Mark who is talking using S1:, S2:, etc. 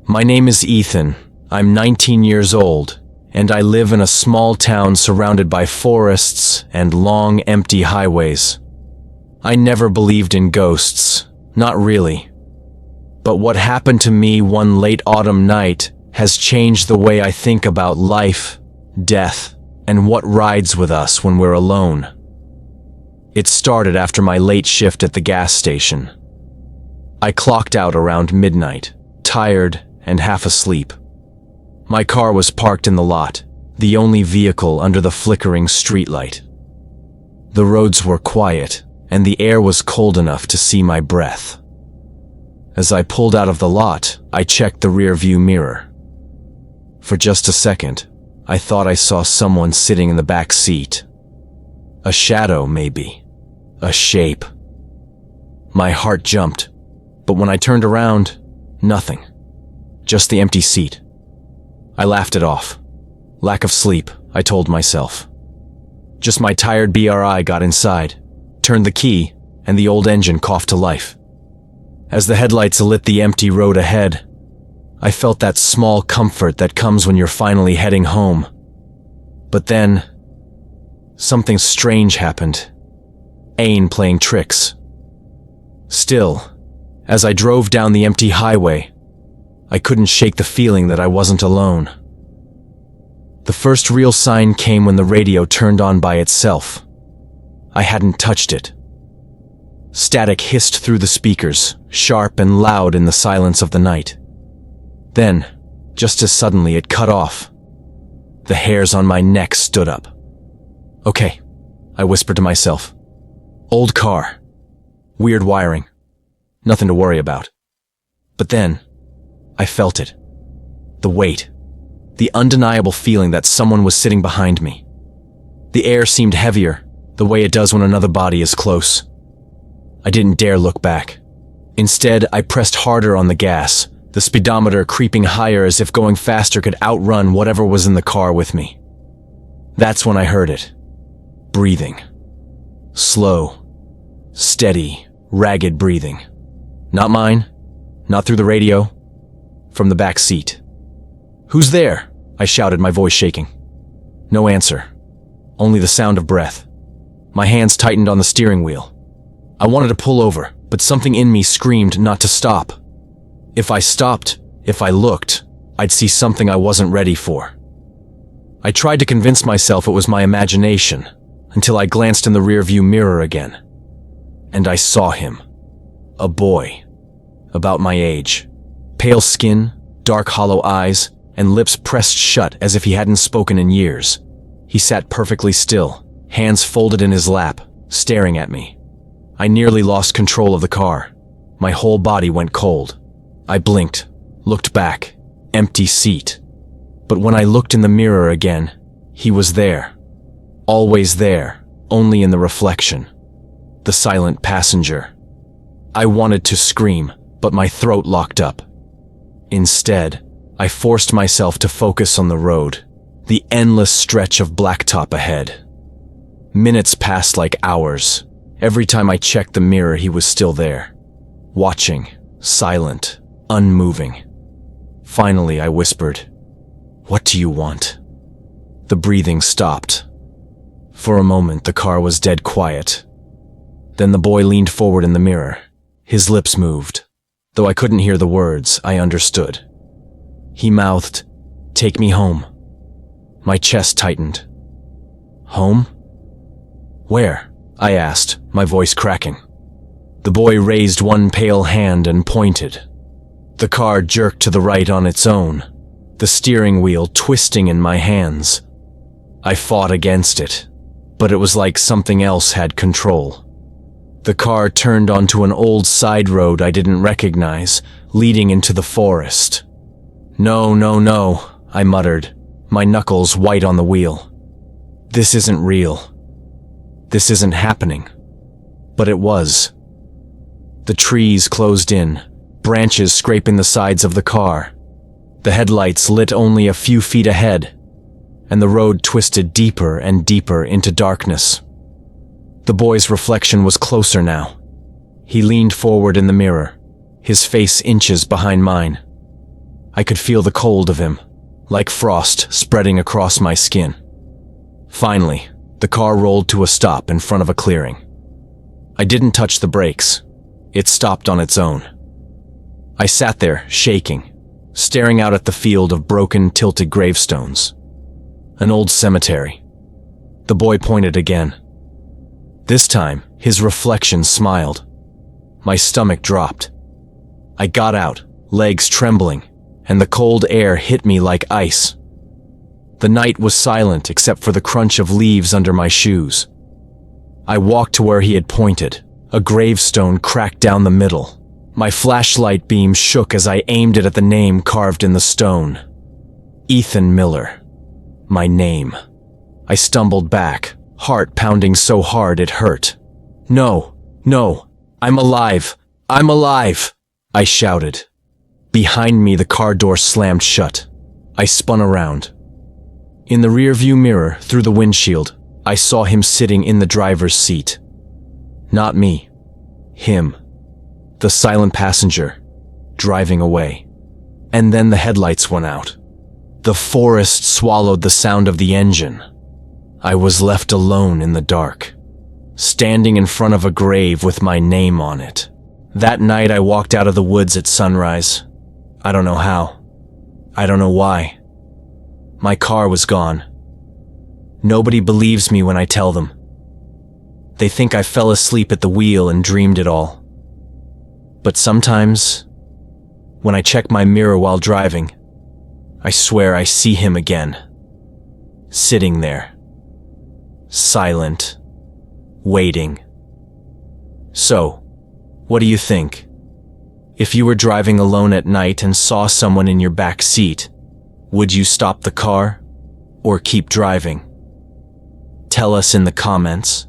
S1: My name is Ethan. I'm 19 years old, and I live in a small town surrounded by forests and long, empty highways. I never believed in ghosts, not really. But what happened to me one late autumn night has changed the way I think about life, death, and what rides with us when we're alone. It started after my late shift at the gas station. I clocked out around midnight, tired and half asleep. My car was parked in the lot, the only vehicle under the flickering streetlight. The roads were quiet, and the air was cold enough to see my breath. As I pulled out of the lot, I checked the rearview mirror. For just a second, I thought I saw someone sitting in the back seat. A shadow, maybe. A shape. My heart jumped, but when I turned around, nothing. Just the empty seat. I laughed it off. Lack of sleep, I told myself. Just my tired BRI got inside, turned the key, and the old engine coughed to life. As the headlights lit the empty road ahead, I felt that small comfort that comes when you're finally heading home. But then, something strange happened. Ain playing tricks. Still, as I drove down the empty highway, I couldn't shake the feeling that I wasn't alone. The first real sign came when the radio turned on by itself. I hadn't touched it. Static hissed through the speakers, sharp and loud in the silence of the night. Then, just as suddenly, it cut off. The hairs on my neck stood up. Okay, I whispered to myself. Old car. Weird wiring. Nothing to worry about. But then, I felt it. The weight. The undeniable feeling that someone was sitting behind me. The air seemed heavier, the way it does when another body is close. I didn't dare look back. Instead, I pressed harder on the gas, the speedometer creeping higher as if going faster could outrun whatever was in the car with me. That's when I heard it. Breathing. Slow. Steady, ragged breathing. Not mine. Not through the radio. From the back seat. Who's there? I shouted, my voice shaking. No answer. Only the sound of breath. My hands tightened on the steering wheel. I wanted to pull over, but something in me screamed not to stop. If I stopped, if I looked, I'd see something I wasn't ready for. I tried to convince myself it was my imagination, until I glanced in the rearview mirror again. And I saw him. A boy. About my age. Pale skin, dark hollow eyes, and lips pressed shut as if he hadn't spoken in years. He sat perfectly still, hands folded in his lap, staring at me. I nearly lost control of the car. My whole body went cold. I blinked, looked back, empty seat. But when I looked in the mirror again, he was there. Always there, only in the reflection. The silent passenger. I wanted to scream, but my throat locked up. Instead, I forced myself to focus on the road, the endless stretch of blacktop ahead. Minutes passed like hours. Every time I checked the mirror, he was still there. Watching, silent, unmoving. Finally, I whispered, "What do you want?" The breathing stopped. For a moment, the car was dead quiet. Then the boy leaned forward in the mirror. His lips moved. Though I couldn't hear the words, I understood. He mouthed, "Take me home." My chest tightened. Home? Where? I asked, my voice cracking. The boy raised one pale hand and pointed. The car jerked to the right on its own, the steering wheel twisting in my hands. I fought against it, but it was like something else had control. The car turned onto an old side road I didn't recognize, leading into the forest. No, no, no, I muttered, my knuckles white on the wheel. This isn't real. This isn't happening. But it was. The trees closed in, branches scraping the sides of the car. The headlights lit only a few feet ahead, and the road twisted deeper and deeper into darkness. The boy's reflection was closer now. He leaned forward in the mirror, his face inches behind mine. I could feel the cold of him, like frost spreading across my skin. Finally, the car rolled to a stop in front of a clearing. I didn't touch the brakes. It stopped on its own. I sat there, shaking, staring out at the field of broken, tilted gravestones. An old cemetery. The boy pointed again. This time, his reflection smiled. My stomach dropped. I got out, legs trembling, and the cold air hit me like ice. The night was silent except for the crunch of leaves under my shoes. I walked to where he had pointed, a gravestone cracked down the middle. My flashlight beam shook as I aimed it at the name carved in the stone. Ethan Miller. My name. I stumbled back, heart pounding so hard it hurt. No, I'm alive! I'm alive! I shouted. Behind me, the car door slammed shut. I spun around. In the rearview mirror, through the windshield, I saw him sitting in the driver's seat. Not me. Him. The silent passenger, driving away. And then the headlights went out. The forest swallowed the sound of the engine. I was left alone in the dark, standing in front of a grave with my name on it. That night I walked out of the woods at sunrise. I don't know how. I don't know why. My car was gone. Nobody believes me when I tell them. They think I fell asleep at the wheel and dreamed it all. But sometimes, when I check my mirror while driving, I swear I see him again. Sitting there. Silent. Waiting. So, what do you think? If you were driving alone at night and saw someone in your back seat, would you stop the car or keep driving? Tell us in the comments.